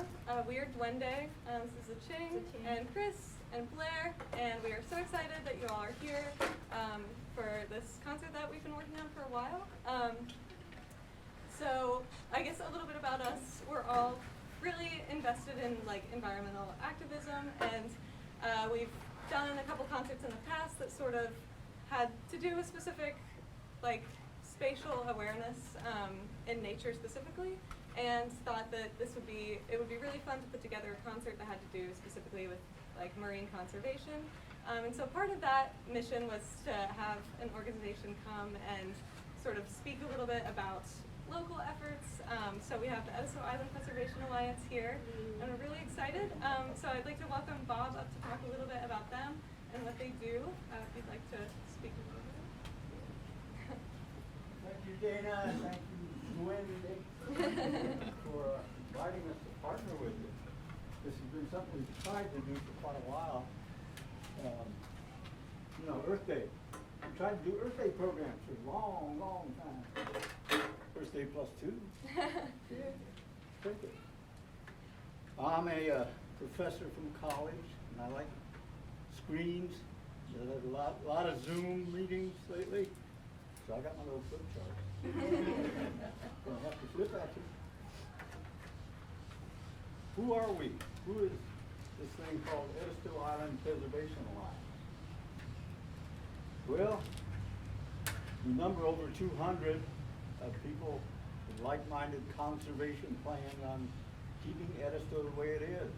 everyone. We are Duende. This is Ching and Chris and Blair, and we are so excited that you all are here for this concert that we've been working on for a while. So I guess a little bit about us. We're all really invested in like environmental activism, and we've done a couple concerts in the past that sort of had to do with specific like spatial awareness in nature specifically, and thought that it would be really fun to put together a concert that had to do specifically with like marine conservation. And so part of that mission was to have an organization come and sort of speak a little bit about local efforts. So we have the Edisto Island Preservation Alliance here, and we're really excited. So I'd like to welcome Bob up to talk a little bit about them and what they do. If you'd like to speak a little bit. Thank you, Dana. Thank you, Duende, for inviting us to partner with you. This has been something we've tried to do for quite a while. You know, Earth Day. We tried to do Earth Day programs for a long, long time. Earth Day +2. Take it. I'm a professor from college, and I like screens. There's a lot of Zoom meetings lately, so I got my little flip chart. Gonna have to flip at you. Who are we? Who is this thing called Edisto Island Preservation Alliance? Well, we number over 200 people with like-minded conservation plans on keeping Edisto the way it is.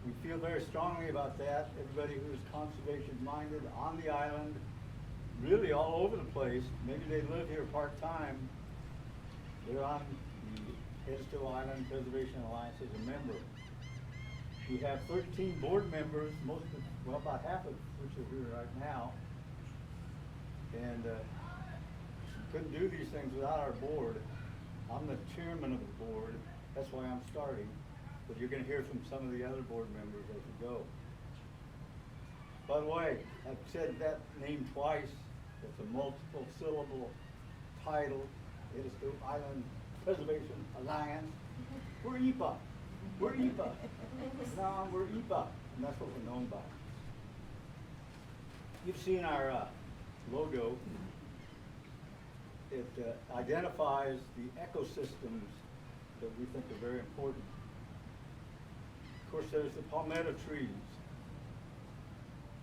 We feel very strongly about that. Everybody who is conservation-minded on the island, really all over the place, maybe they live here part-time, they're on the Edisto Island Preservation Alliance as a member. We have 13 board members, about half of which are here right now. And we couldn't do these things without our board. I'm the chairman of the board. That's why I'm starting. But you're going to hear from some of the other board members as we go. By the way, I've said that name twice. It's a multiple syllable title. Edisto Island Preservation Alliance. We're EPA. We're EPA. No, we're EPA. And that's what we're known by. You've seen our logo. It identifies the ecosystems that we think are very important. Of course, there's the palmetto trees.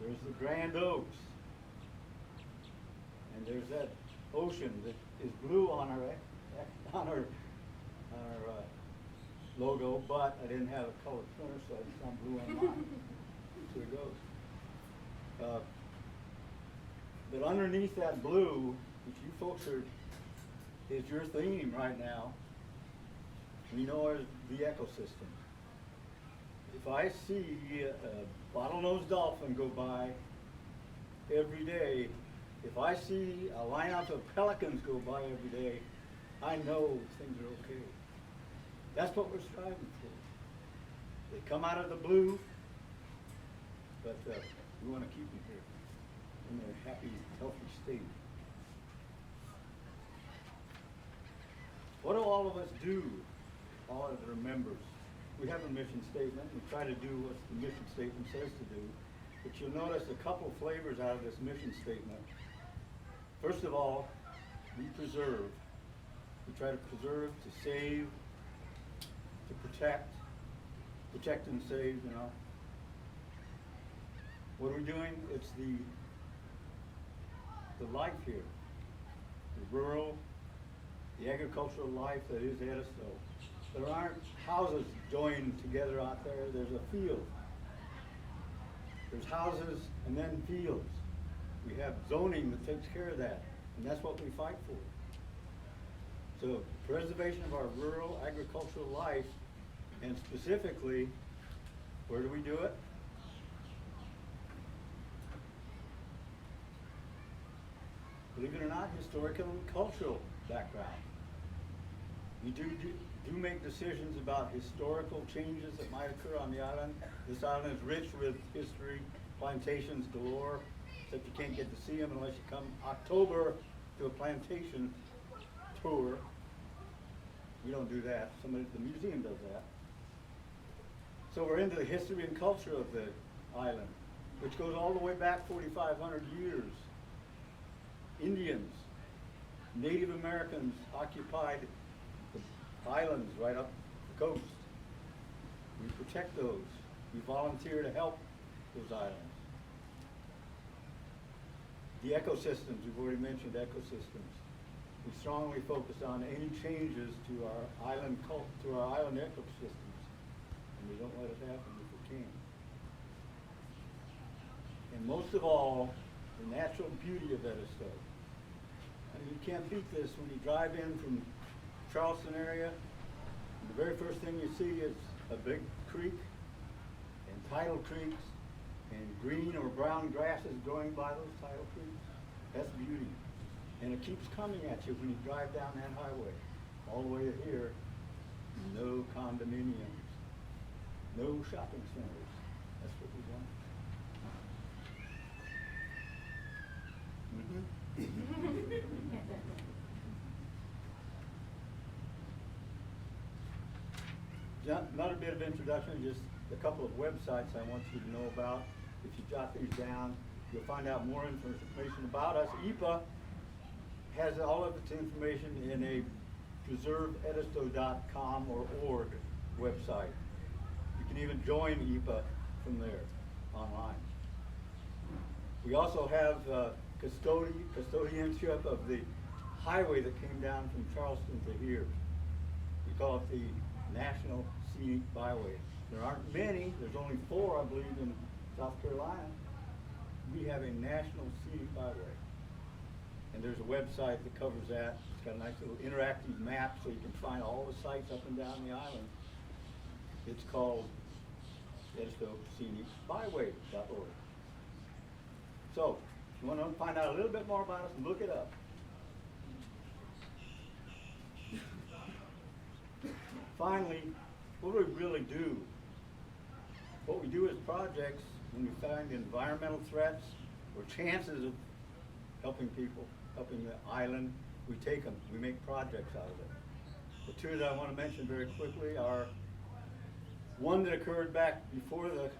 There's the grand oaks. And there's that ocean that is blue on our logo, but I didn't have a color printer, so it's not blue on mine. So it goes. But underneath that blue, which you folks is your theme right now, we know as the ecosystem. If I see a bottlenose dolphin go by every day, if I see a lineup of pelicans go by every day, I know things are okay. That's what we're striving for. They come out of the blue, but we want to keep them here in their happy, healthy state. What do all of us do, all of our members? We have a mission statement. We try to do what the mission statement says to do. But you'll notice a couple flavors out of this mission statement. First of all, we preserve. We try to preserve, to save, to protect and save, you know. What are we doing? It's the life here, the rural, the agricultural life that is Edisto. There aren't houses joined together out there. There's a field. There's houses and then fields. We have zoning that takes care of that, and that's what we fight for. So preservation of our rural agricultural life, and specifically, where do we do it? Believe it or not, historical and cultural background. We do make decisions about historical changes that might occur on the island. This island is rich with history, plantations galore, except you can't get to see them unless you come October to a plantation tour. We don't do that. Somebody at the museum does that. So we're into the history and culture of the island, which goes all the way back 4,500 years. Indians, Native Americans occupied the islands right up the coast. We protect those. We volunteer to help those islands. The ecosystems, we've already mentioned ecosystems. We strongly focus on any changes to our island ecosystems, and we don't let it happen if we can. And most of all, the natural beauty of Edisto. I mean, you can't beat this when you drive in from Charleston area. The very first thing you see is a big creek and tidal creeks and green or brown grasses growing by those tidal creeks. That's beauty. And it keeps coming at you when you drive down that highway. All the way to here, no condominiums, no shopping centers. That's what we want. Another bit of introduction, just a couple of websites I want you to know about. If you jot these down, you'll find out more information about us. EPA has all of its information in a preserveedisto.com or .org website. You can even join EPA from there online. We also have custodianship of the highway that came down from Charleston to here. We call it the National Scenic Byway. There aren't many, there's only 4, I believe, in South Carolina. We have a National Scenic Byway. And there's a website that covers that. It's got a nice little interactive map so you can find all the sites up and down the island. It's called edistoscenicbyway.org. So, if you want to find out a little bit more about us, look it up. Finally, what do we really do? What we do is projects when we find environmental threats or chances of helping people, helping the island, we take them, we make projects out of it. The 2 that I want to mention very quickly are one that occurred back before the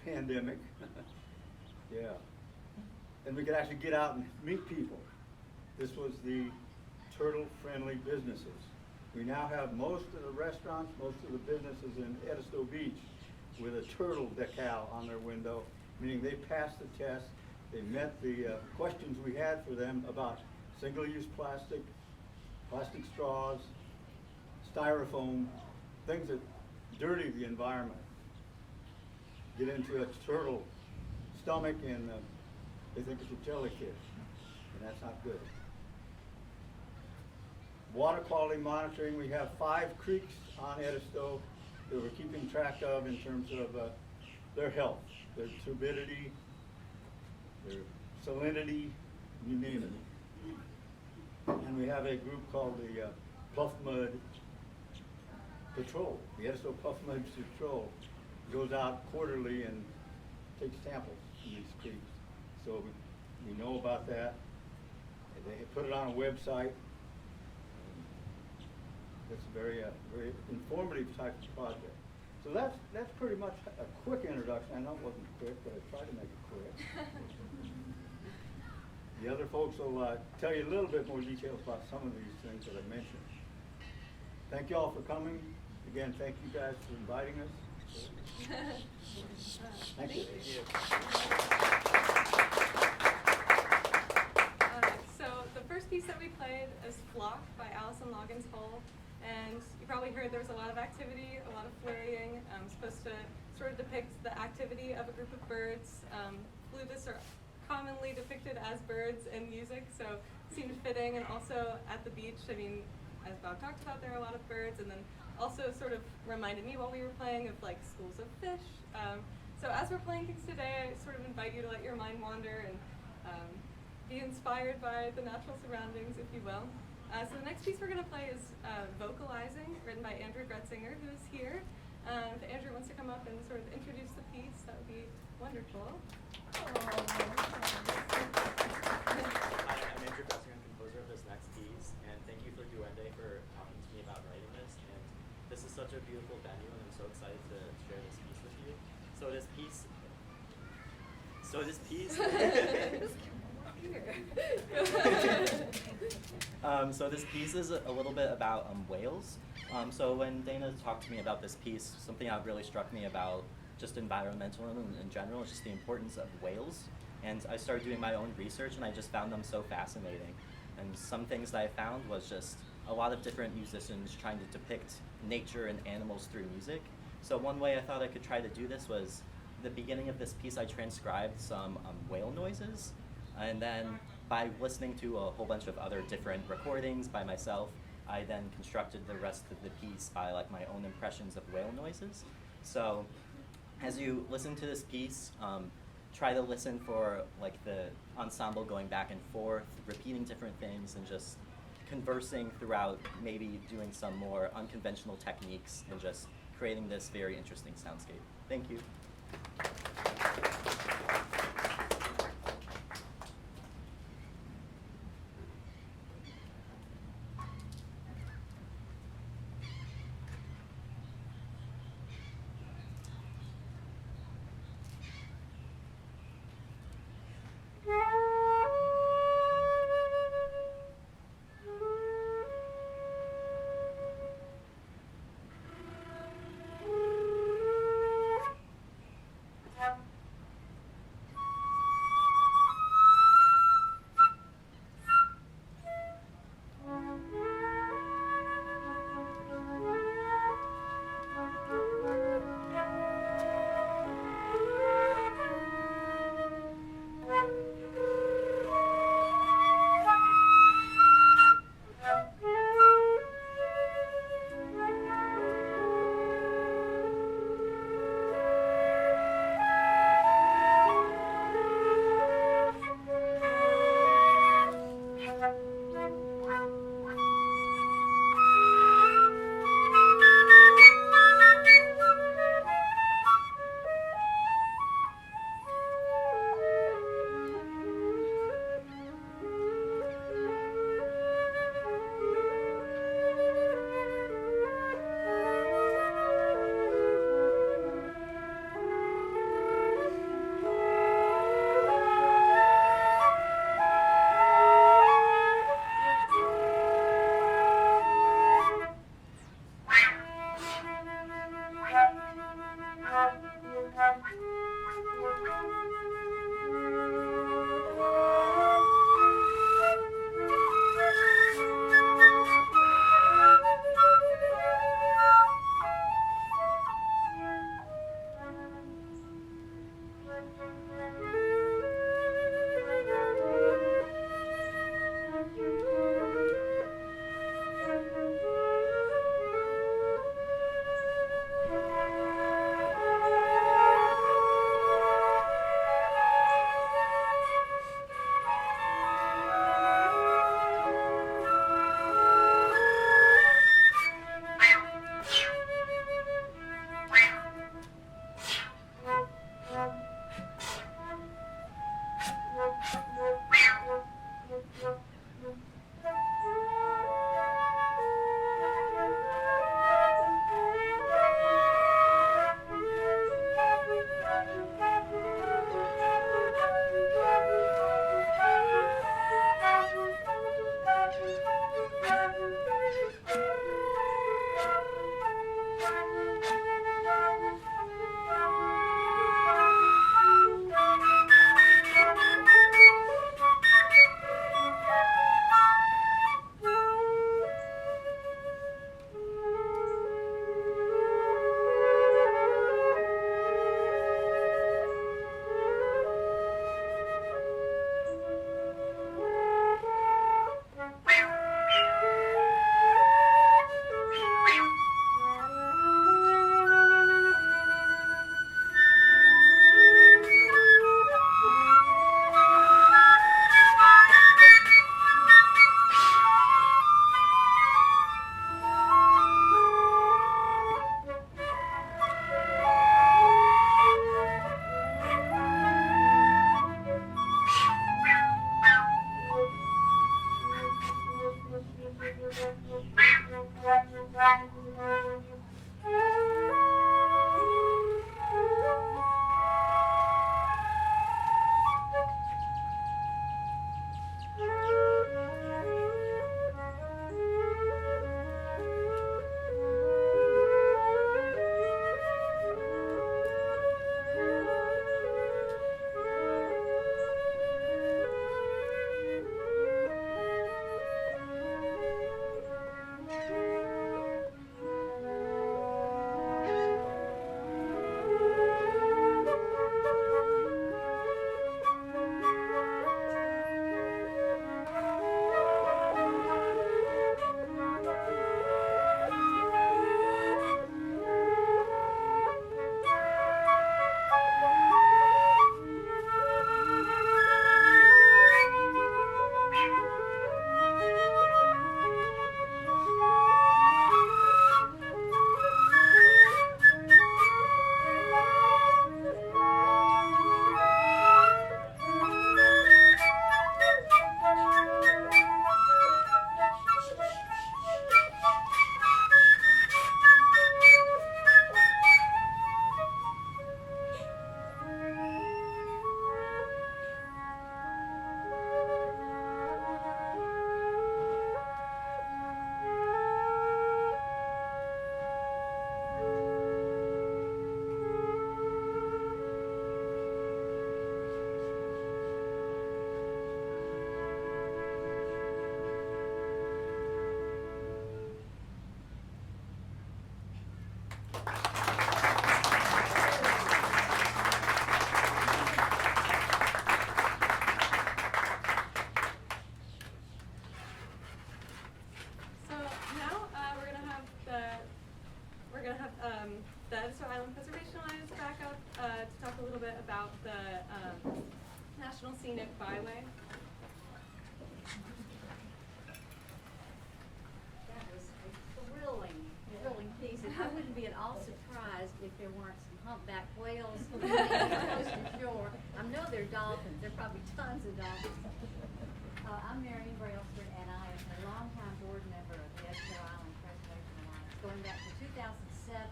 pandemic. Yeah. And we could actually get out and meet people. This was the turtle-friendly businesses. We now have most of the restaurants, most of the businesses in Edisto Beach with a turtle decal on their window, meaning they passed the test. They met the questions we had for them about single-use plastic, plastic straws, styrofoam, things that dirty the environment. Get into a turtle stomach and they think it's a jellyfish, and that's not good. Water quality monitoring, we have 5 creeks on Edisto that we're keeping track of in terms of their health, their turbidity, their salinity, you name it. And we have a group called the Puff Mud Patrol. The Edisto Puff Mud Patrol goes out quarterly and takes samples from these creeks. So we know about that. They put it on a website. It's a very informative type of project. So that's pretty much a quick introduction. I know it wasn't quick, but I tried to make it quick. The other folks will tell you a little bit more details about some of these things that I mentioned. Thank you all for coming. Again, thank you guys for inviting us. Thank you. So the first piece that we played is Flock by Allison Loggins-Hull. And you probably heard there was a lot of activity, a lot of flurrying, supposed to sort of depict the activity of a group of birds. Flutists are commonly depicted as birds in music, so it seemed fitting. And also at the beach, I mean, as Bob talked about, there are a lot of birds, and then also sort of reminded me while we were playing of like schools of fish. So as we're playing things today, I sort of invite you to let your mind wander and be inspired by the natural surroundings, if you will. So the next piece we're going to play is Vocalizing, written by Gretzinger, who is here. If Andrew wants to come up and sort of introduce the piece, that would be wonderful. Hi, I'm Andrew Gretzinger, composer of this next piece, and thank you for Duende for talking to me about writing this. So this piece, so this piece is a little bit about whales. So when Dana talked to me about this piece, something that really struck me about just environmentalism in general is just the importance of whales. And I started doing my own research, and I just found them so fascinating. And some things that I found was just a lot of different musicians trying to depict nature and animals through music. So one way I thought I could try to do this was the beginning of this piece I transcribed some whale noises, and then by listening to a whole bunch of other different recordings by myself, I then constructed the rest of the piece by like my own impressions of whale noises. So as you listen to this piece, try to listen for like the ensemble going back and forth, repeating different things, and just conversing throughout, maybe doing some more unconventional techniques and just creating this very interesting soundscape. Thank you. scenic byway. That was a thrilling piece, and I wouldn't be at all surprised if there weren't some humpback whales close to shore. I know there are dolphins, there are probably tons of dolphins. I'm Marion Brailsford, and I am a longtime board member of the Edisto Island Preservation Alliance, going back to 2007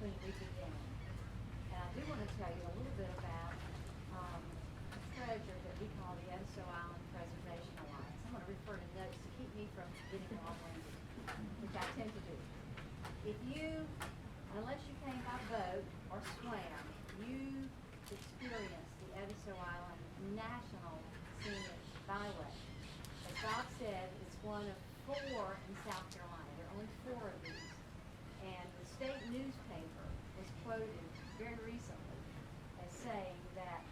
when we began. And I do want to tell you a little bit about a treasure that we call the Edisto Island Preservation Alliance. I'm going to refer to notes to keep me from getting long-winded, which I tend to do. If you, unless you came by boat or swam, you experienced the Edisto Island National Scenic Byway. As Bob said, it's one of 4 in South Carolina. There are only 4 of these. And the state newspaper was quoted very recently as saying that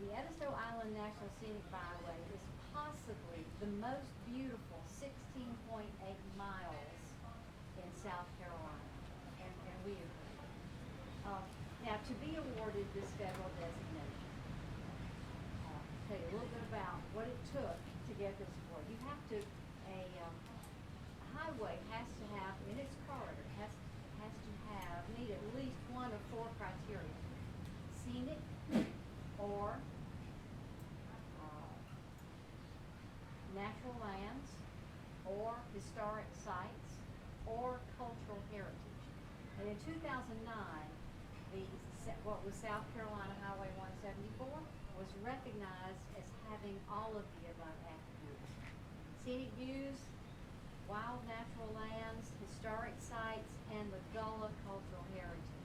the Edisto Island National Scenic Byway is possibly the most beautiful 16.8 miles in South Carolina. And we agree. Now, to be awarded this federal designation, tell you a little bit about what it took to get this award. You have to, a highway has to have, in its corridor, has to have, meet at least one of 4 criteria. Scenic, or natural lands, or historic sites, or cultural heritage. And in 2009, what was South Carolina Highway 174 was recognized as having all of the above attributes. Scenic views, wild natural lands, historic sites, and the Gullah cultural heritage.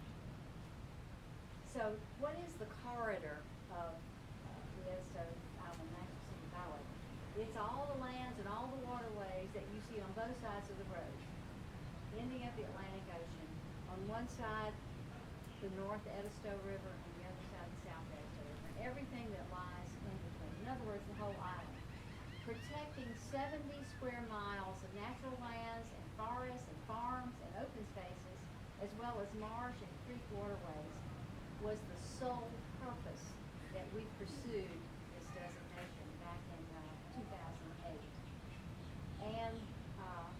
So what is the corridor of the Edisto Island National Scenic Byway? It's all the lands and all the waterways that you see on both sides of the road, ending at the Atlantic Ocean. On one side, the North Edisto River, and the other side, the South Edisto River, and everything that lies in between. In other words, the whole island. Protecting 70 square miles of natural lands and forests and farms and open spaces, as well as marsh and creek waterways, was the sole purpose that we pursued this designation back in 2008. And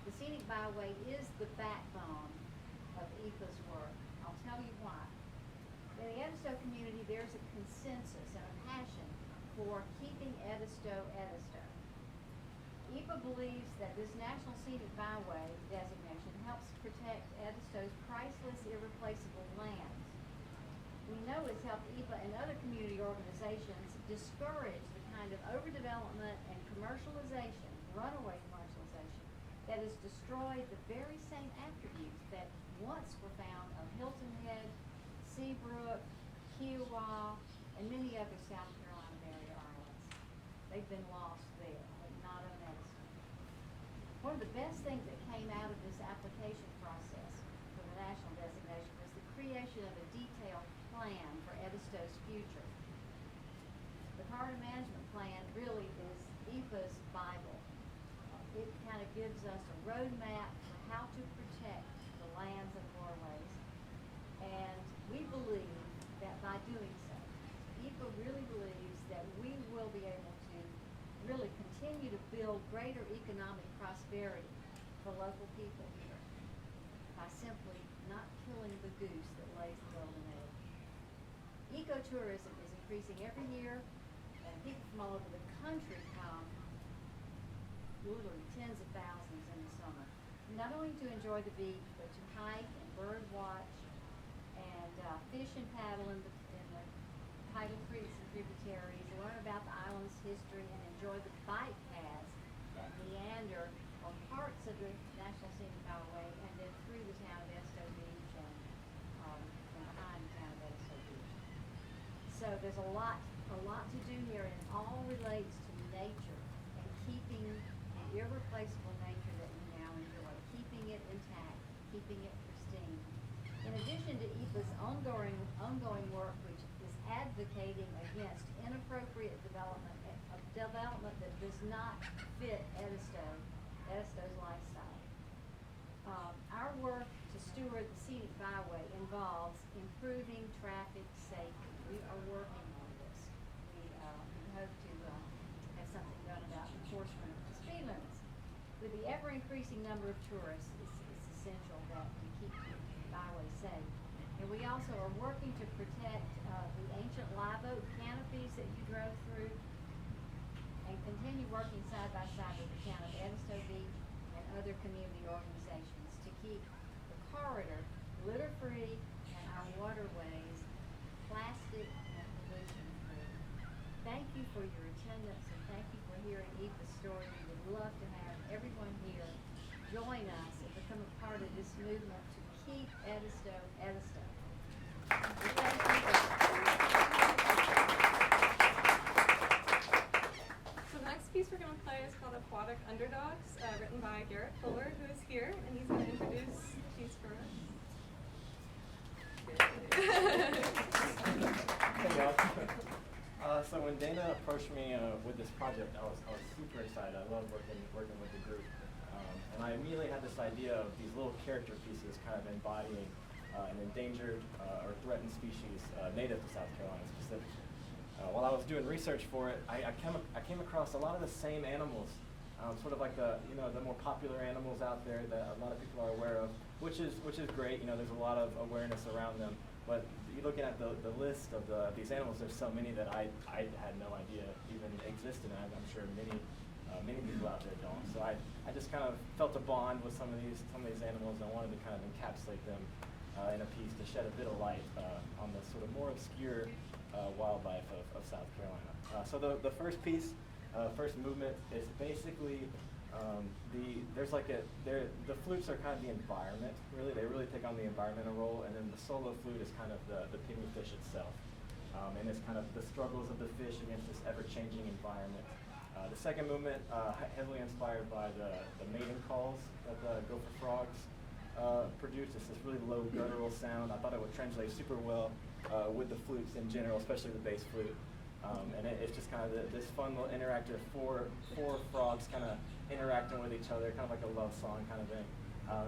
the Scenic Byway is the backbone of EPA's work. I'll tell you why. In the Edisto community, there's a consensus and a passion for keeping Edisto Edisto. EPA believes that this National Scenic Byway designation helps protect Edisto's priceless, irreplaceable lands. We know it's helped EPA and other community organizations discourage the kind of overdevelopment and commercialization, runaway commercialization, that has destroyed the very same attributes that once were found on Hilton Head, Seabrook, Kiowa, and many other South Carolina barrier islands. They've been lost there, but not on Edisto. One of the best things that came out of this application process for the national designation was the creation of a detailed plan for Edisto's future. The corridor management plan really is EPA's Bible. It kind of gives us a roadmap for how to protect the lands and waterways. And we believe that by doing so, EPA really believes that we will be able to really continue to build greater economic prosperity for local people here by simply not killing the goose that lays the golden egg. Ecotourism is increasing every year, and people from all over the country come, literally tens of thousands in the summer, not only to enjoy the beach, but to hike and bird watch and fish and paddle in the tidal creeks and tributaries, learn about the island's history, and enjoy the bike paths that meander on parts of the National Scenic Byway and then through the town of Edisto Beach and behind the town of Edisto Beach. So there's a lot to do here, and it all relates to nature and keeping the irreplaceable nature that we now enjoy, keeping it intact, keeping it pristine. In addition to EPA's ongoing work, which is advocating against inappropriate development that does not fit Edisto's lifestyle. Our work to steward the Scenic Byway involves improving traffic safety. We are working on this. We hope ever-increasing number of tourists, it's essential that we keep the byway safe. And we also are working to protect the ancient live oak canopies that you drove through, and continue working side by side with the town of Edisto Beach and other community organizations to keep the corridor litter-free and our waterways plastic and pollution-free. Thank you for your attendance, and thank you for hearing Eva's story. We would love to have everyone here join us and become a part of this movement to keep Edisto, Edisto. Thank you. So the next piece we're going to play is called Aquatic Underdogs, written by Garrett, who is here, and he's going to introduce the piece for us. Hey y'all. So when Dana approached me with this project, I was super excited. I love working with the group, and I immediately had this idea of these little character pieces, kind of embodying an endangered or threatened species native to South Carolina specifically. While I was doing research for it, I came across a lot of the same animals, sort of like the more popular animals out there that a lot of people are aware of, which is great. There's a lot of awareness around them. But you're looking at the list of these animals, there's so many that I had no idea even existed, and I'm sure many people out there don't. So I just kind of felt a bond with some of these animals, and I wanted to kind of encapsulate them in a piece to shed a bit of light on the sort of more obscure wildlife of South Carolina. So the first piece, first movement is basically the flutes are kind of the environment, really. They really take on the environmental role, and then the solo flute is kind of the pygmy fish itself. And it's kind of the struggles of the fish against this ever-changing environment. The second movement, heavily inspired by the mating calls that the gopher frogs produce. It's this really low guttural sound. I thought it would translate super well with the flutes in general, especially the bass flute. And it's just kind of this fun little interactive four frogs kind of interacting with each other, kind of like a love song kind of thing.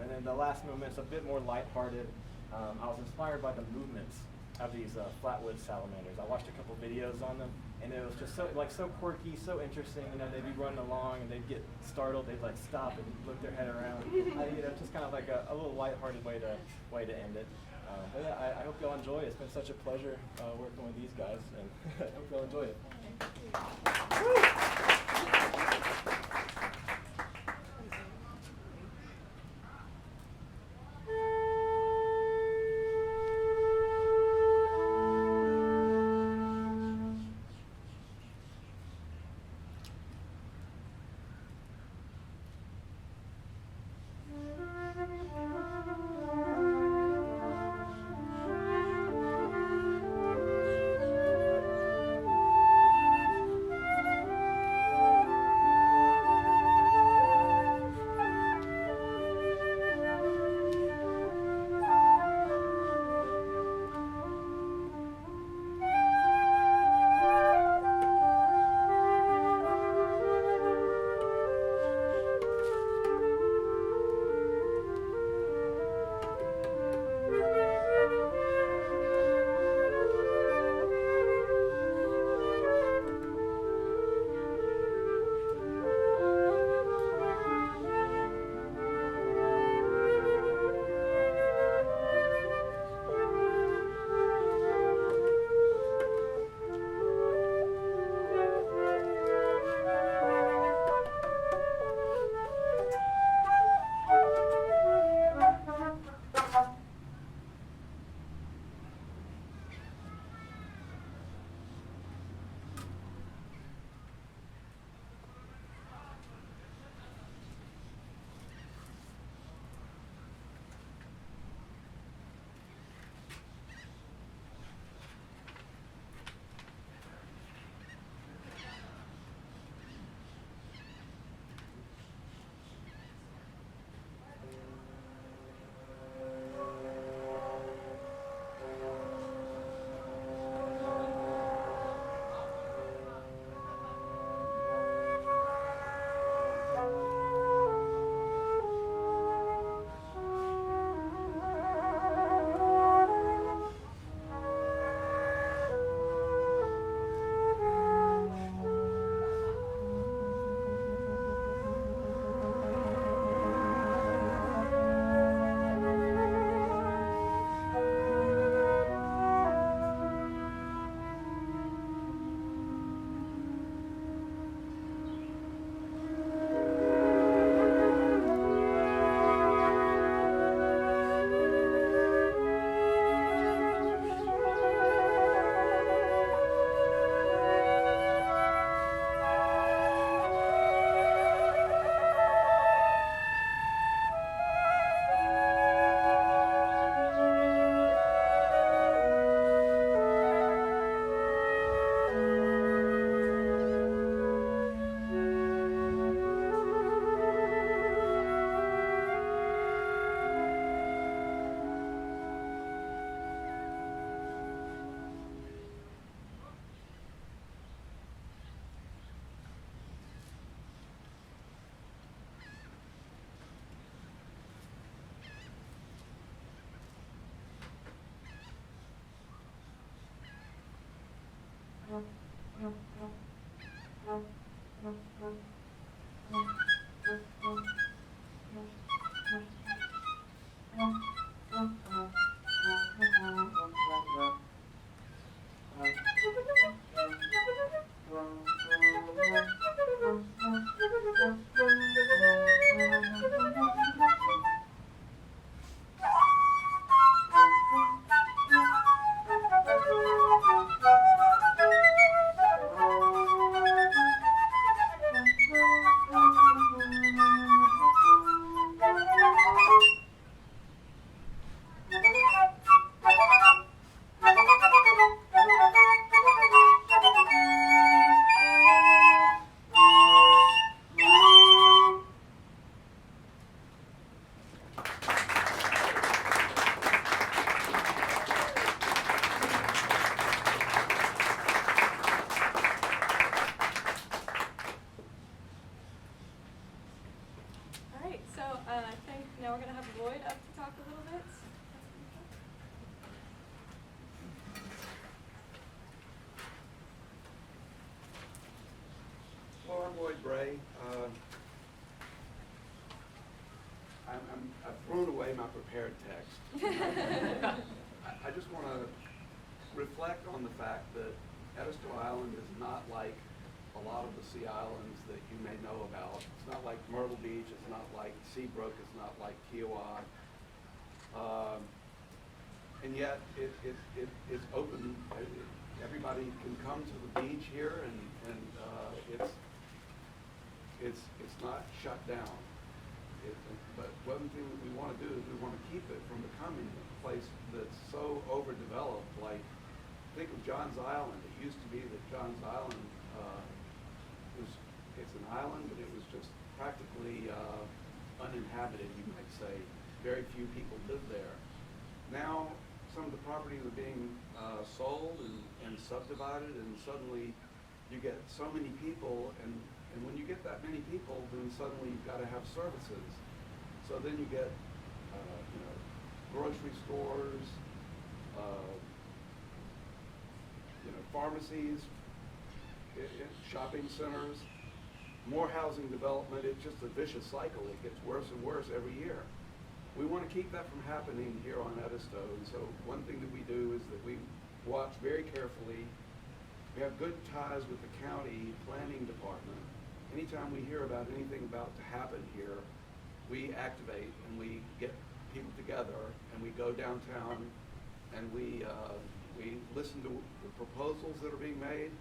And then the last movement's a bit more lighthearted. I was inspired by the movements of these flatwood salamanders. I watched a couple videos on them, and it was just so quirky, so interesting. They'd be running along and they'd get startled. They'd like stop and look their head around. Just kind of like a little lighthearted way to end it. But yeah, I hope y'all enjoy it. It's been such a pleasure working with these guys, and I hope y'all enjoy it. Now we're going to have Lloyd up to talk a little bit. Hello, I'm Lloyd Bray. I've thrown away my prepared text. I just want to reflect on the fact that Edisto Island is not like a lot of the sea islands that you may know about. It's not like Myrtle Beach, it's not like Seabrook, it's not like Kiowa. And yet it's open. Everybody can come to the beach here, and it's not shut down. But one thing that we want to do is we want to keep it from becoming a place that's so overdeveloped. Like, think of John's Island. It used to be that John's Island it's an island, but it was just practically uninhabited, you might say. Very few people live there. Now, some of the properties are being sold and subdivided, and suddenly you get so many people, and when you get that many people, then suddenly you've got to have services. So then you get, grocery stores, pharmacies, shopping centers, more housing development. It's just a vicious cycle. It gets worse and worse every year. We want to keep that from happening here on Edisto, and so one thing that we do is that we watch very carefully. We have good ties with the county planning department. Anytime we hear about anything about to happen here, we activate and we get people together and we go downtown and we listen to the proposals that are being made,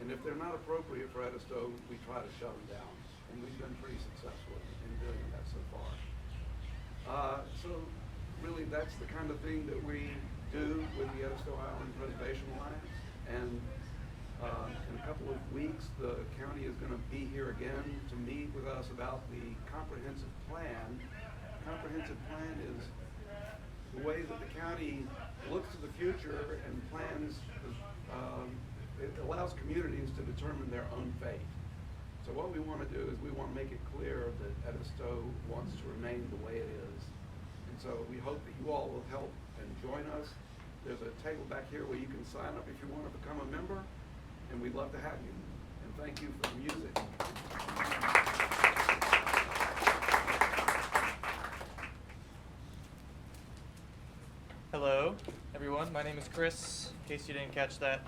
and if they're not appropriate for Edisto, we try to shut them down, and we've been pretty successful in doing that so far. So really that's the kind of thing that we do with the Edisto Island Preservation Alliance, and in a couple of weeks the county is going to be here again to meet with us about the comprehensive plan. Comprehensive plan is the way that the county looks to the future and plans. It allows communities to determine their own fate. So what we want to do is we want to make it clear that Edisto wants to remain the way it is. And so we hope that you all will help and join us. There's a table back here where you can sign up if you want to become a member, and we'd love to have you. And thank you for the music. Hello, everyone. My name is Chris, in case you didn't catch that.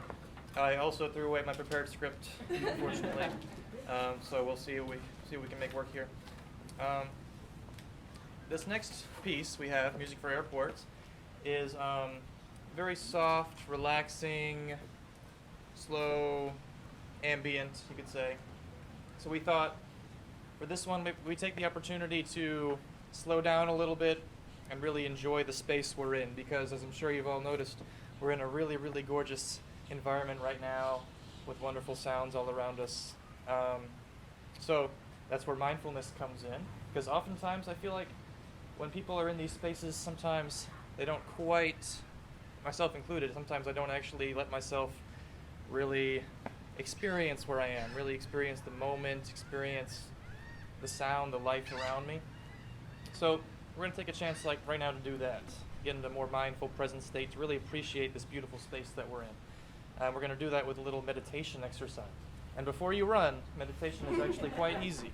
I also threw away my prepared script, unfortunately. So we'll see what we can make work here. This next piece we have, Music for Airports, is very soft, relaxing, slow, ambient, you could say. So we thought for this one, we take the opportunity to slow down a little bit and really enjoy the space we're in, because as I'm sure you've all noticed, we're in a really, really gorgeous environment right now with wonderful sounds all around us. So that's where mindfulness comes in, because oftentimes I feel like when people are in these spaces, sometimes they don't quite, myself included, sometimes I don't actually let myself really experience where I am, really experience the moment, experience the sound, the life around me. So we're going to take a chance like right now to do that, get into a more mindful present state, to really appreciate this beautiful space that we're in. We're going to do that with a little meditation exercise. And before you run, meditation is actually quite easy.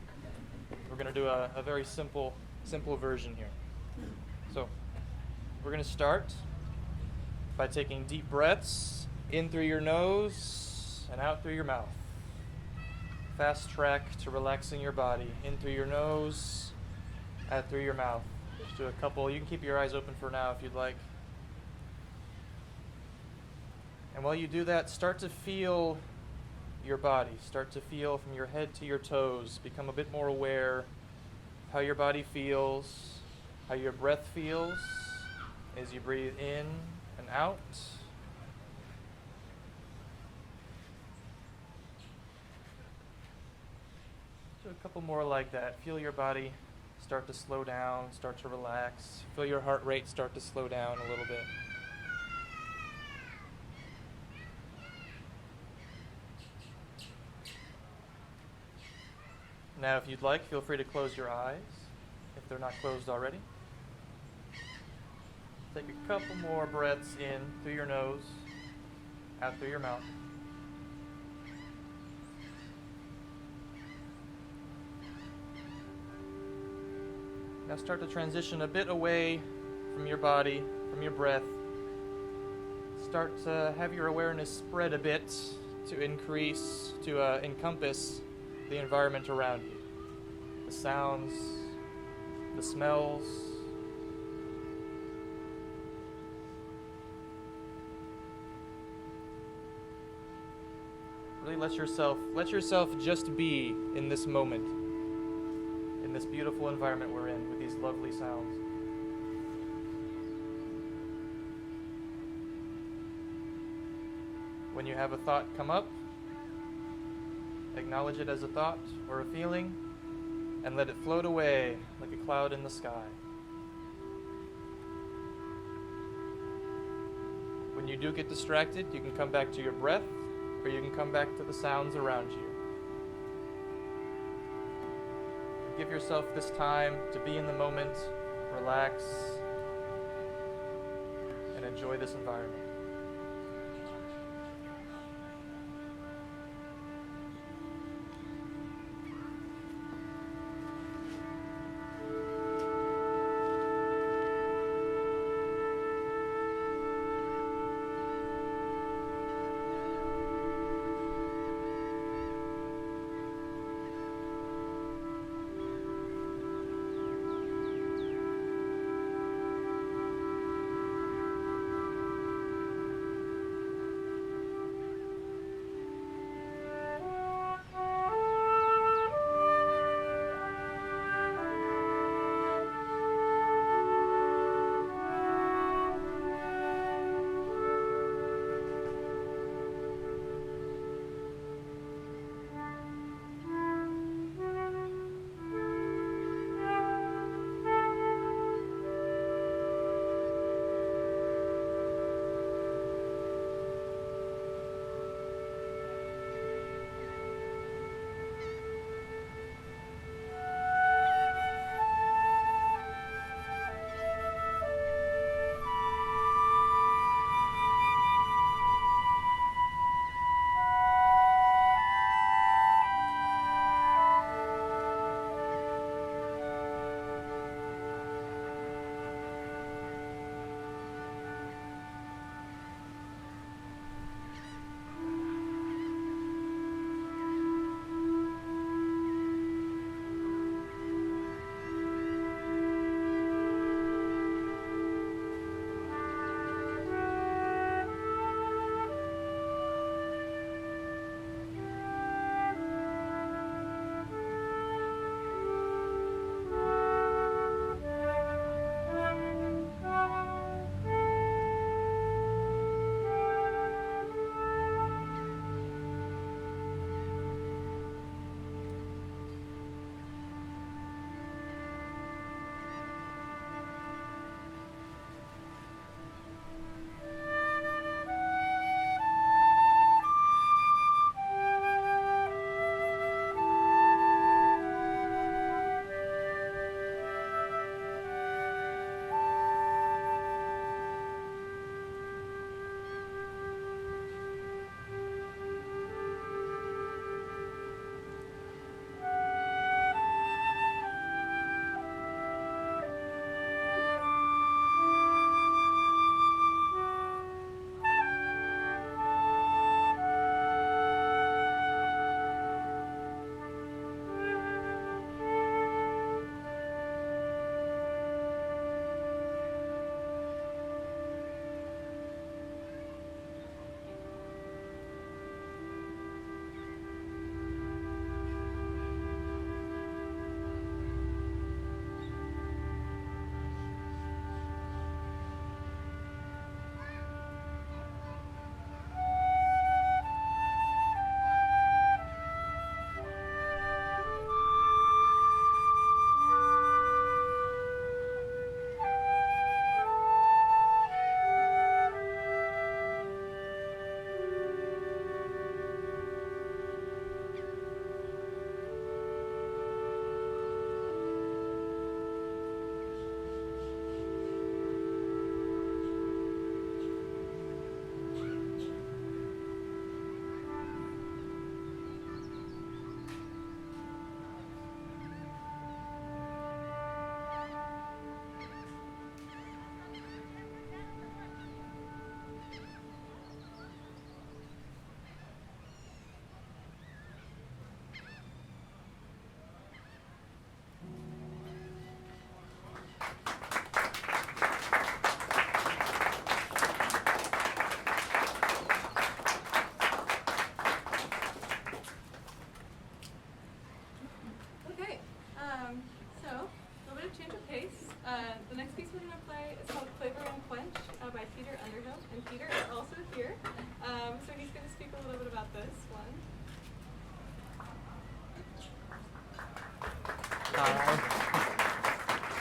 We're going to do a very simple version here. So we're going to start by taking deep breaths in through your nose and out through your mouth. Fast track to relaxing your body. In through your nose, out through your mouth. Just do a couple. You can keep your eyes open for now if you'd like. And while you do that, start to feel your body. Start to feel from your head to your toes. Become a bit more aware of how your body feels, how your breath feels as you breathe in and out. Do a couple more like that. Feel your body start to slow down, start to relax. Feel your heart rate start to slow down a little bit. Now, if you'd like, feel free to close your eyes if they're not closed already. Take a couple more breaths in through your nose, out through your mouth. Now start to transition a bit away from your body, from your breath. Start to have your awareness spread a bit to increase, to encompass the environment around you. The sounds, the smells. Really let yourself just be in this moment, in this beautiful environment we're in with these lovely sounds. When you have a thought come up, acknowledge it as a thought or a feeling, and let it float away like a cloud in the sky. When you do get distracted, you can come back to your breath, or you can come back to the sounds around you. Give yourself this time to be in the moment, relax, and enjoy this environment.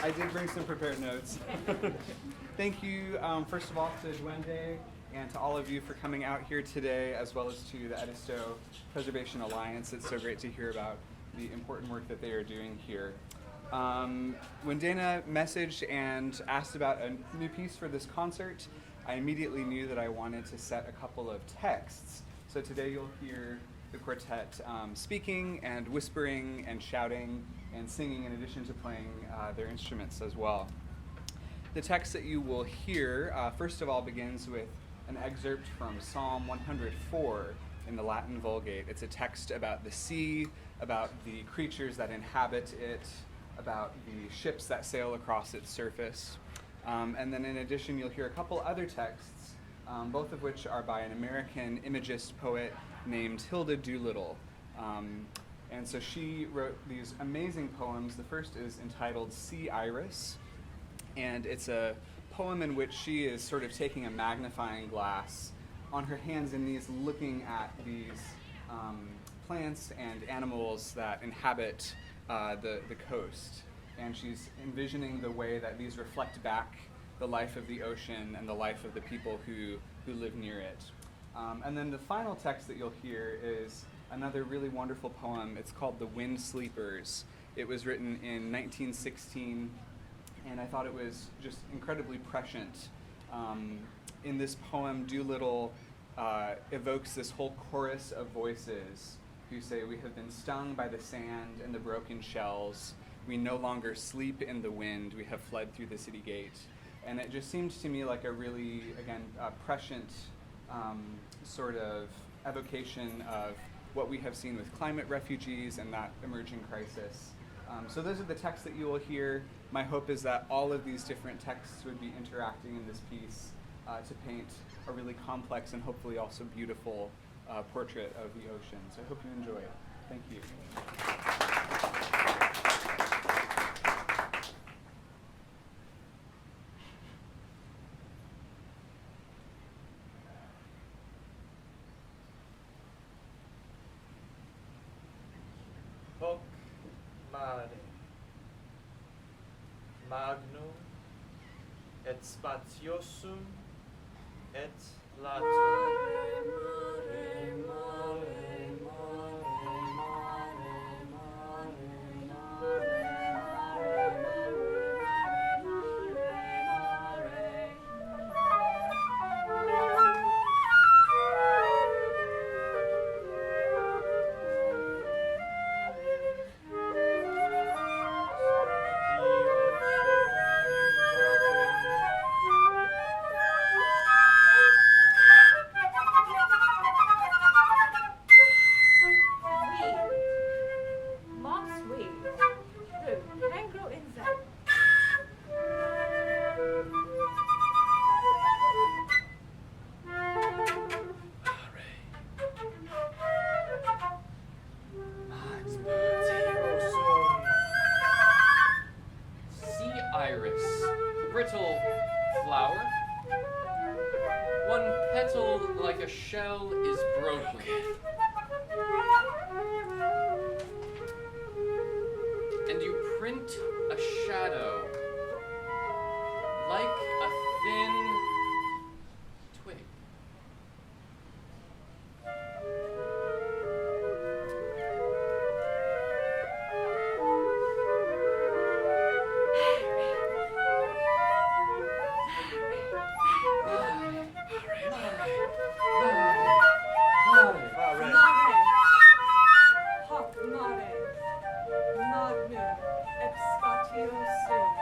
I did bring some prepared notes. Thank you, first of all, to Duende and to all of you for coming out here today, as well as to the Edisto Preservation Alliance. It's so great to hear about the important work that they are doing here. When Dana messaged and asked about a new piece for this concert, I immediately knew that I wanted to set a couple of texts. So today you'll hear the quartet speaking and whispering and shouting and singing, in addition to playing their instruments as well. The text that you will hear, first of all, begins with an excerpt from Psalm 104 in the Latin Vulgate. It's a text about the sea, about the creatures that inhabit it, about the ships that sail across its surface. And then in addition, you'll hear a couple other texts, both of which are by an American imagist poet named Hilda Doolittle. And so she wrote these amazing poems. The first is entitled Sea Iris, and it's a poem in which she is sort of taking a magnifying glass on her hands and knees, looking at these plants and animals that inhabit the coast. And she's envisioning the way that these reflect back the life of the ocean and the life of the people who live near it. And then the final text that you'll hear is another really wonderful poem. It's called The Wind Sleepers. It was written in 1916, and I thought it was just incredibly prescient. In this poem, Doolittle evokes this whole chorus of voices who say, "We have been stung by the sand and the broken shells. We no longer sleep in the wind. We have fled through the city gate." And it just seemed to me like a really, again, prescient sort of evocation of what we have seen with climate refugees and that emerging crisis. So those are the texts that you will hear. My hope is that all of these different texts would be interacting in this piece to paint a really complex and hopefully also beautiful portrait of the ocean. So I hope you enjoy it. Thank you. Hoc mare, magnum et spatiosum et latum. Brittle flower. One petal like a shell is broken. And you print a shadow like a thin twig. Hoc mare, magnum et spatiosum.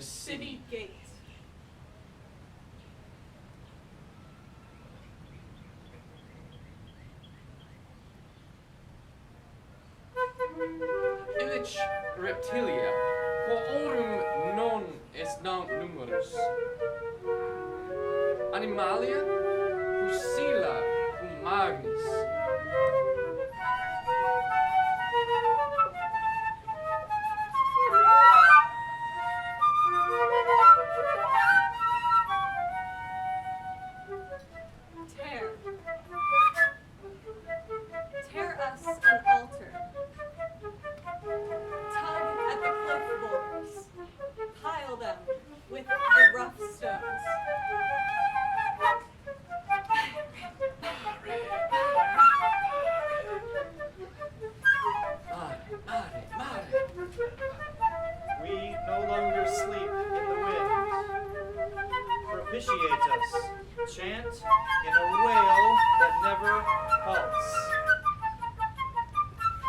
city gate. Illich reptilia, quorum non est non numerus. Animalia, pusilla, cum magnis. Tear us an altar. Tug at the cliff boulders. Pile them with the rough stones. We no longer sleep in the wind. Propitiate us. Chant in a wail that never halts.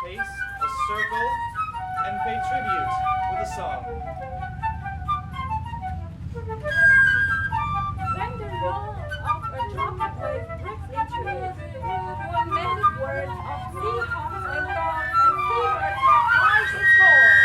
Pace a circle and pay tribute with a song. When the roll of a dropped wave breaks into it, through a many words of seahawks and dogs and seabirds that flies its voice.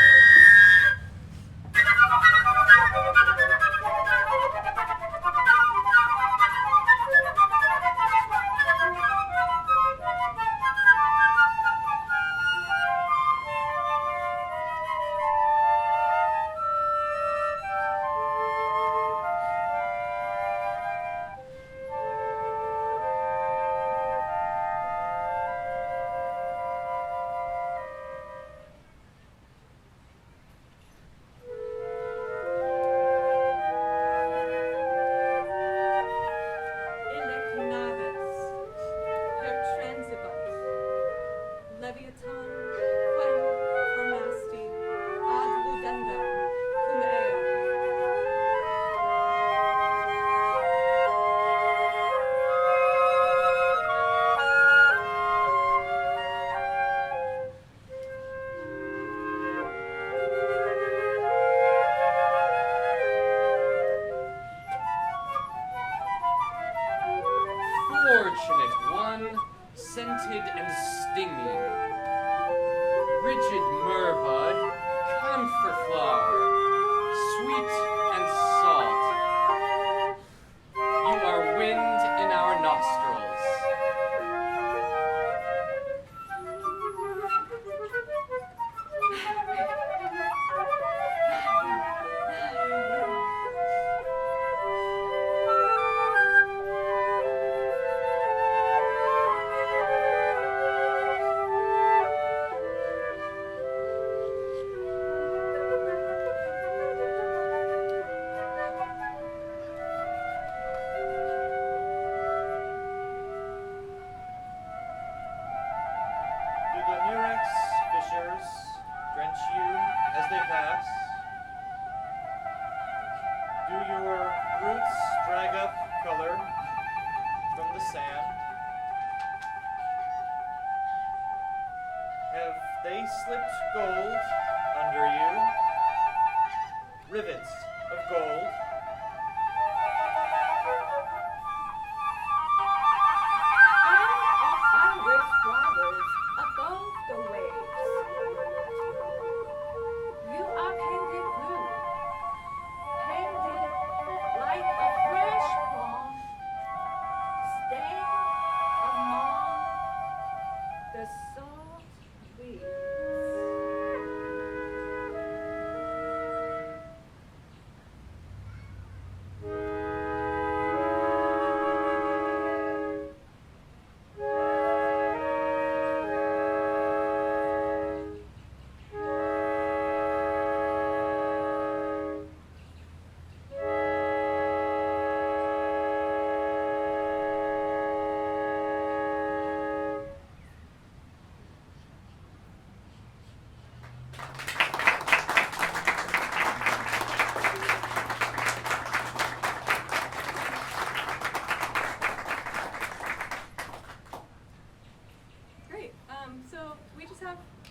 Fortunate one, scented and stinging. Rigid murbud, comfort flower, sweet and salt. You are wind in our nostrils.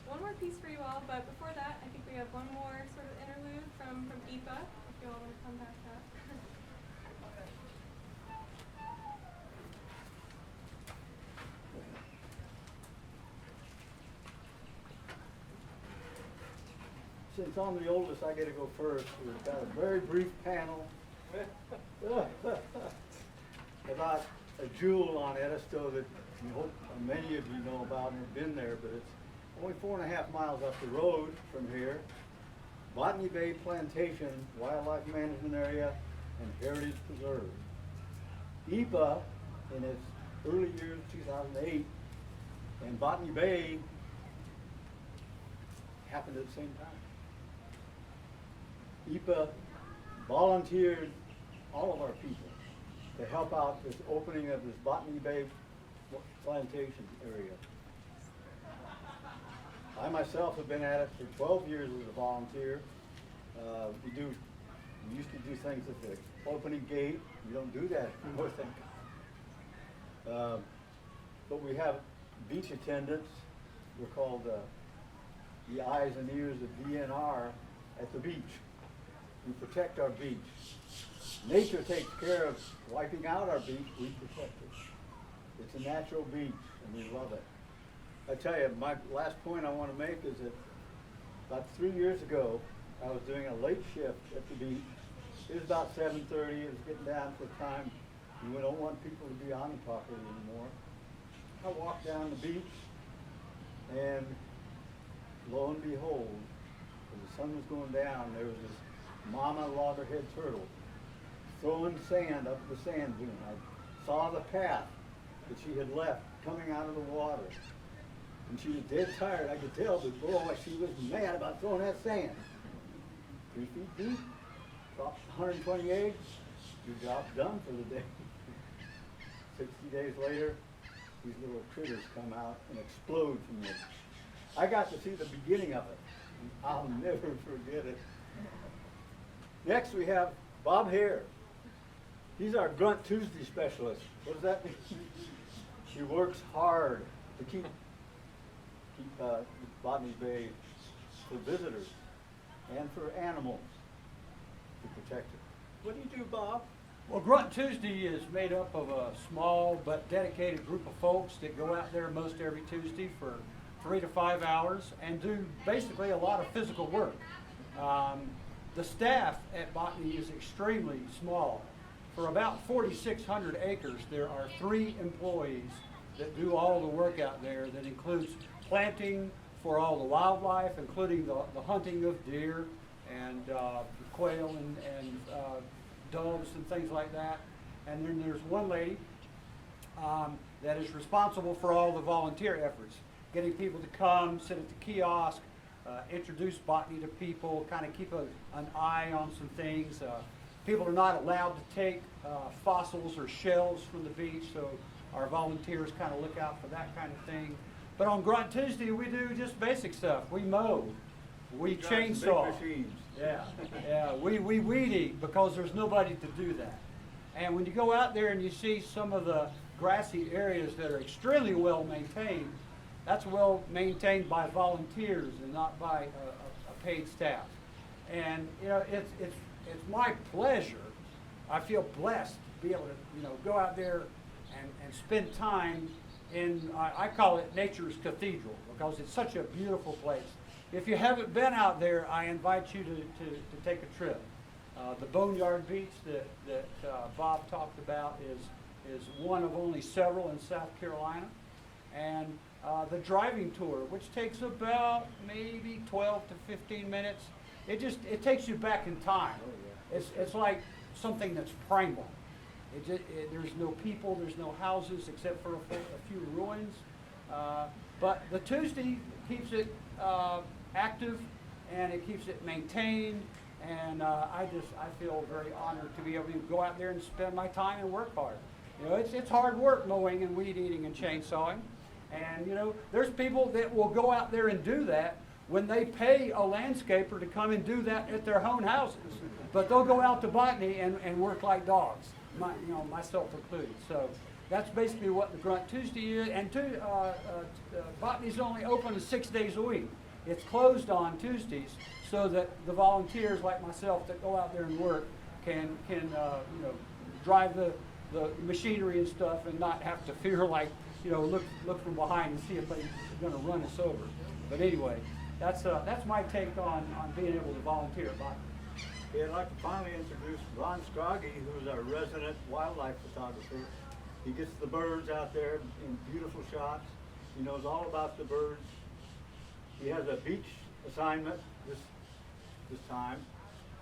One more piece for you all, but before that, I think we have one more sort of interlude from IPA, you all want to come back up. Since I'm the oldest, I get to go first. We've got a very brief panel about a jewel on Edisto that we hope many of you know about and have been there, but it's only 4.5 miles up the road from here. Botany Bay Plantation, Wildlife Management Area, and Heritage Preserve. EPA, in its early years, 2008, and Botany Bay happened at the same time. EPA volunteered all of our people to help out this opening of this Botany Bay plantation area. I myself have been at it for 12 years as a volunteer. We used to do things at the opening gate. We don't do that anymore, thank God. But we have beach attendants. We're called the eyes and ears of DNR at the beach. We protect our beach. Nature takes care of wiping out our beach, we protect it. It's a natural beach, and we love it. I tell you, my last point I want to make is that about 3 years ago, I was doing a late shift at the beach. It was about 7:30, it was getting down to the time when we don't want people to be on the property anymore. I walked down the beach, and lo and behold, as the sun was going down, there was this mama loggerhead turtle throwing sand up the sand dune. I saw the path that she had left coming out of the water. And she was dead tired, I could tell, but boy, she was mad about throwing that sand. 3 feet deep, dropped 120 eggs, your job's done for the day. 60 days later, these little critters come out and explode from it. I got to see the beginning of it, and I'll never forget it. Next we have Bob Hare. He's our Grunt Tuesday specialist. What does that mean? He works hard to keep Botany Bay for visitors and for animals to protect it. What do you do, Bob? Well, Grunt Tuesday is made up of a small but dedicated group of folks that go out there most every Tuesday for 3 to 5 hours and do basically a lot of physical work. The staff at Botany is extremely small. For about 4,600 acres, there are 3 employees that do all the work out there. That includes planting for all the wildlife, including the hunting of deer and quail and doves and things like that. And then there's one lady that is responsible for all the volunteer efforts, getting people to come, sit at the kiosk, introduce botany to people, kind of keep an eye on some things. People are not allowed to take fossils or shells from the beach, so our volunteers kind of look out for that kind of thing. But on Grunt Tuesday, we do just basic stuff. We mow, we chainsaw. Yeah, we weed eat because there's nobody to do that. And when you go out there and you see some of the grassy areas that are extremely well maintained, that's well maintained by volunteers and not by a paid staff. And you know, it's my pleasure. I feel blessed to be able to go out there and spend time in, I call it nature's cathedral, because it's such a beautiful place. If you haven't been out there, I invite you to take a trip. The Boneyard Beach that Bob talked about is one of only several in South Carolina. And the driving tour, which takes about maybe 12 to 15 minutes, it takes you back in time. It's like something that's primal. There's no people, there's no houses except for a few ruins. But the Tuesday keeps it active and it keeps it maintained. And I feel very honored to be able to go out there and spend my time and work hard. It's hard work mowing and weed eating and chainsawing. And there's people that will go out there and do that when they pay a landscaper to come and do that at their own houses. But they'll go out to Botany and work like dogs, myself included. So that's basically what the Grunt Tuesday is. And Botany's only open 6 days a week. It's closed on Tuesdays so that the volunteers like myself that go out there and work can drive the machinery and stuff and not have to fear like, look from behind and see if they're going to run us over. But anyway, that's my take on being able to volunteer at Botany. Okay, I'd like to finally introduce Ron Scroggy, who's our resident wildlife photographer. He gets the birds out there in beautiful shots. He knows all about the birds. He has a beach assignment this time,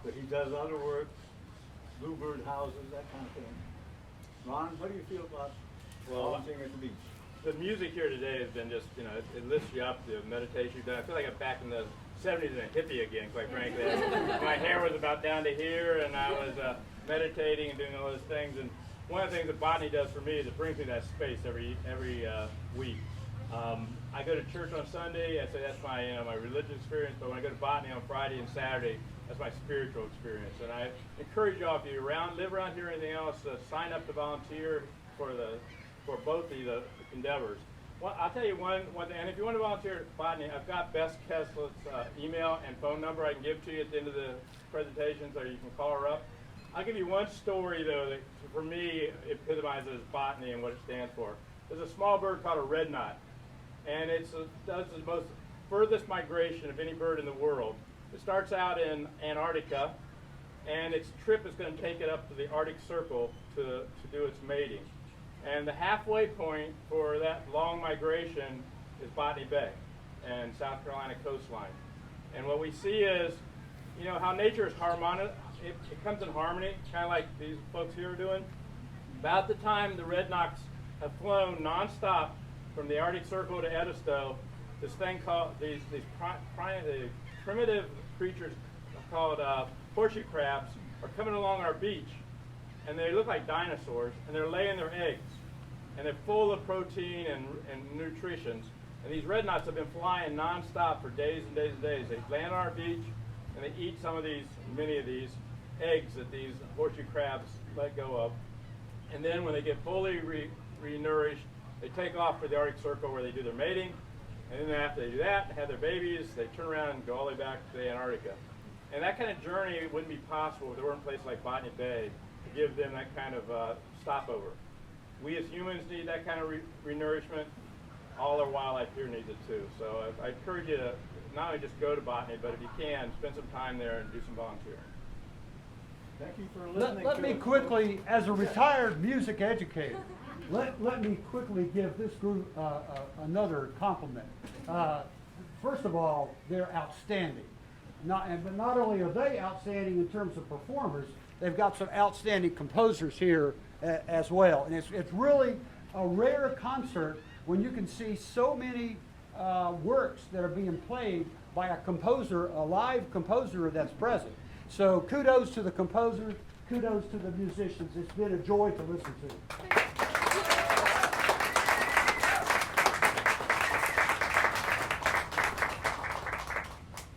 but he does other work, bluebird houses, that kind of thing. Ron, what do you feel about volunteering at the beach? The music here today has been just, it lifts you up, the meditation you've done. I feel like I'm back in the 70s and a hippie again, quite frankly. My hair was about down to here, and I was meditating and doing all those things. And one of the things that botany does for me is it brings me that space every week. I go to church on Sunday. I say that's my my religious experience. But when I go to botany on Friday and Saturday, that's my spiritual experience. And I encourage y'all, if you live around here or anything else, sign up to volunteer for both the endeavors. Well, I'll tell you one thing, and if you want to volunteer at botany, I've got Bess Keslet's email and phone number I can give to you at the end of the presentation, so you can call her up. I'll give you one story, though, that for me epitomizes botany and what it stands for. There's a small bird called a red knot, and it does the most furthest migration of any bird in the world. It starts out in Antarctica, and its trip is going to take it up to the Arctic Circle to do its mating. And the halfway point for that long migration is Botany Bay and South Carolina coastline. And what we see is, how nature is harmonic. It comes in harmony, kind of like these folks here are doing. About the time the red knocks have flown nonstop from the Arctic Circle to Edisto, this thing called these primitive creatures called horseshoe crabs are coming along our beach, and they look like dinosaurs, and they're laying their eggs, and they're full of protein and nutrition. And these red knots have been flying nonstop for days and days and days. They land on our beach, and they eat many of these eggs that these horseshoe crabs let go of. And then when they get fully re-nourished, they take off for the Arctic Circle where they do their mating. And then after they do that and have their babies, they turn around and go all the way back to Antarctica. And that kind of journey wouldn't be possible if there weren't places like Botany Bay to give them that kind of stopover. We as humans need that kind of re-nourishment. All our wildlife here needs it too. So I encourage you to not only just go to botany, but if you can, spend some time there and do some volunteering. Thank you for listening. Let me quickly, as a retired music educator, let me quickly give this group another compliment. First of all, they're outstanding. But not only are they outstanding in terms of performers, they've got some outstanding composers here as well. And it's really a rare concert when you can see so many works that are being played by a composer, a live composer that's present. So kudos to the composers, kudos to the musicians. It's been a joy to listen to.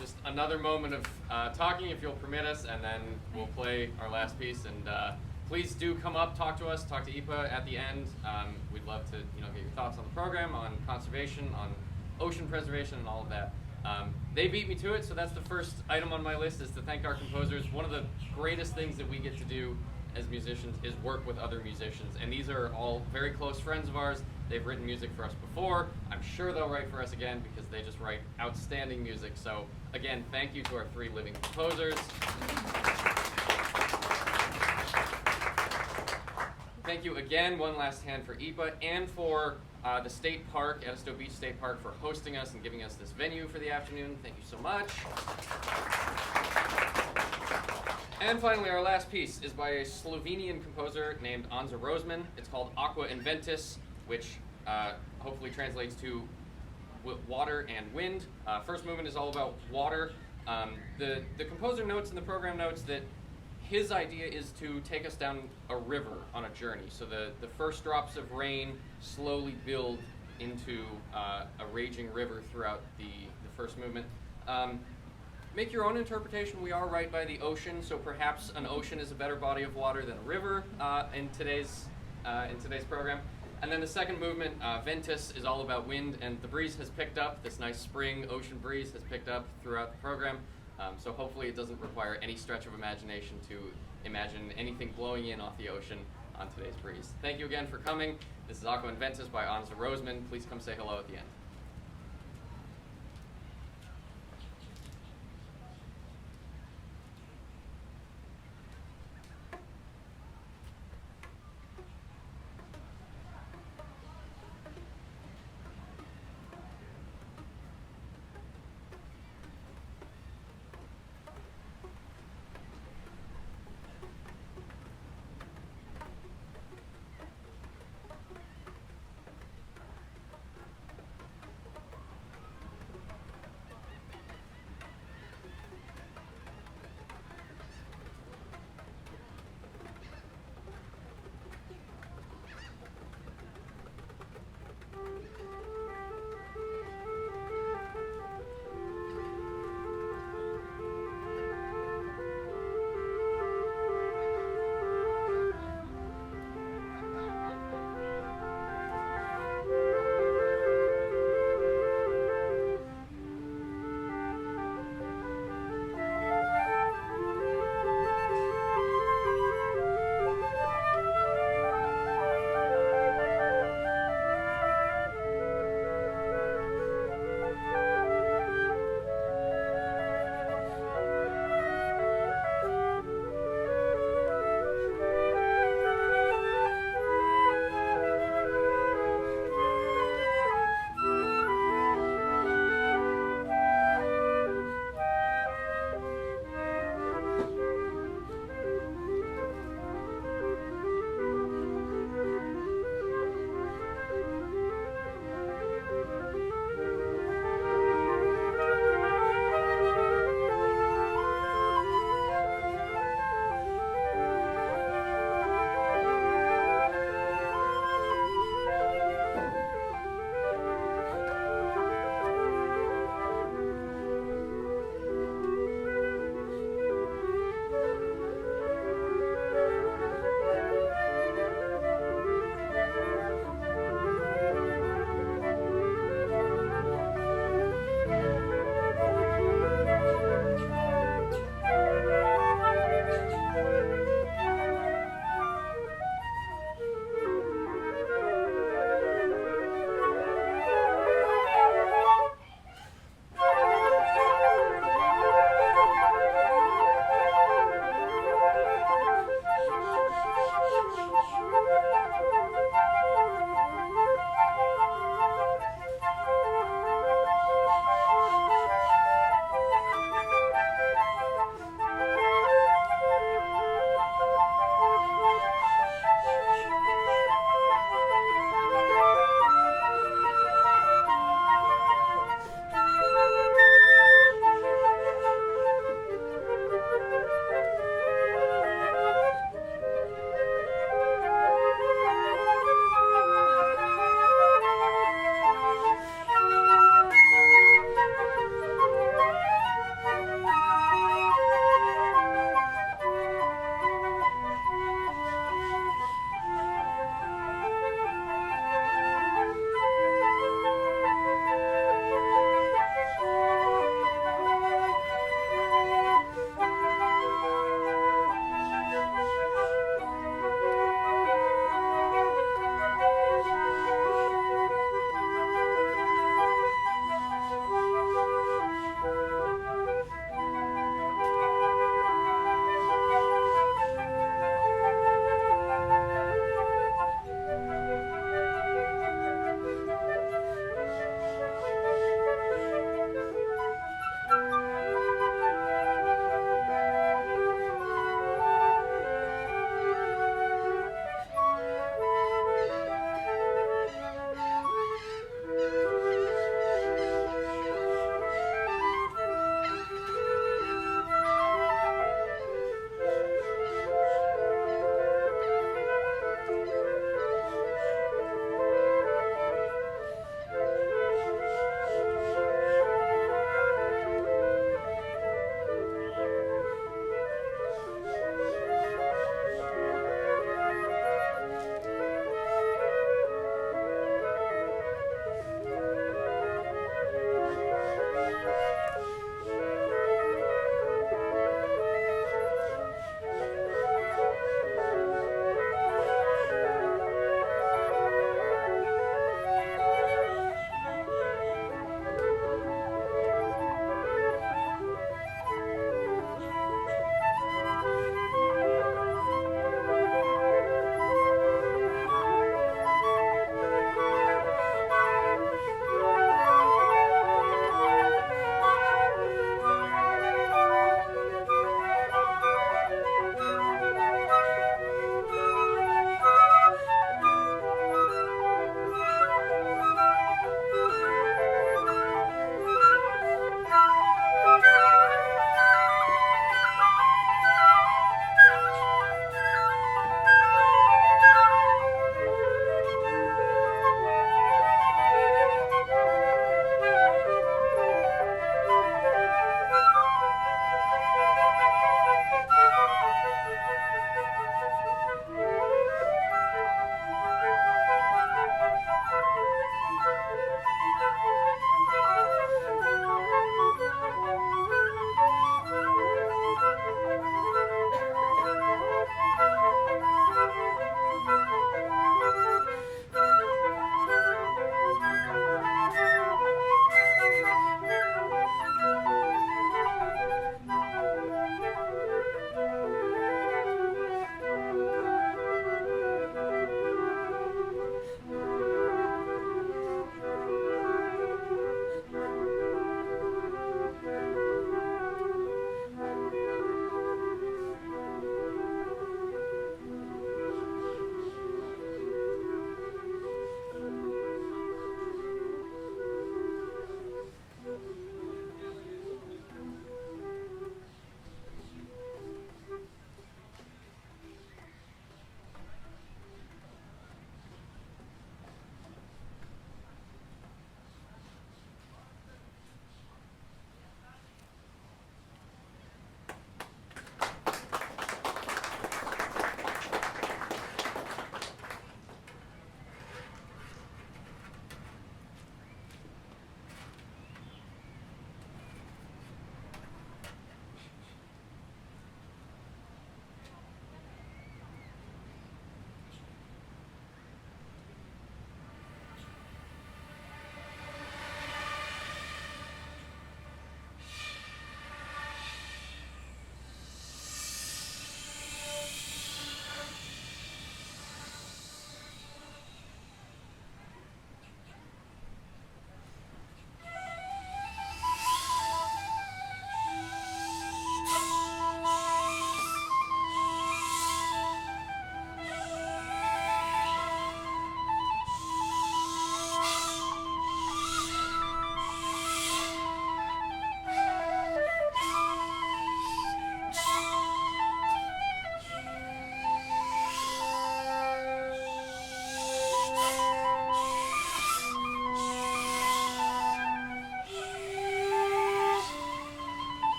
Just another moment of talking, if you'll permit us, and then we'll play our last piece. And please do come up, talk to us, talk to IPA at the end. We'd love to, get your thoughts on the program, on conservation, on ocean preservation, and all of that. They beat me to it, so that's the first item on my list, is to thank our composers. One of the greatest things that we get to do as musicians is work with other musicians, and these are all very close friends of ours. They've written music for us before. I'm sure they'll write for us again because they just write outstanding music. So again, thank you to our 3 living composers. Thank you again, one last hand for IPA and for the state park, Edisto Beach State Park, for hosting us and giving us this venue for the afternoon. Thank you so much. And finally, our last piece is by a Slovenian composer named Anze Rožman. It's called Aqua and Ventus, which hopefully translates to water and wind. First movement is all about water. The composer notes in the program notes that his idea is to take us down a river on a journey. So the first drops of rain slowly build into a raging river throughout the first movement. Make your own interpretation. We are right by the ocean, so perhaps an ocean is a better body of water than a river in today's program. And then the second movement, Ventus, is all about wind, and the breeze has picked up. This nice spring ocean breeze has picked up throughout the program. So hopefully it doesn't require any stretch of imagination to imagine anything blowing in off the ocean on today's breeze. Thank you again for coming. This is Aqua and Ventus by Anze Rožman. Please come say hello at the end.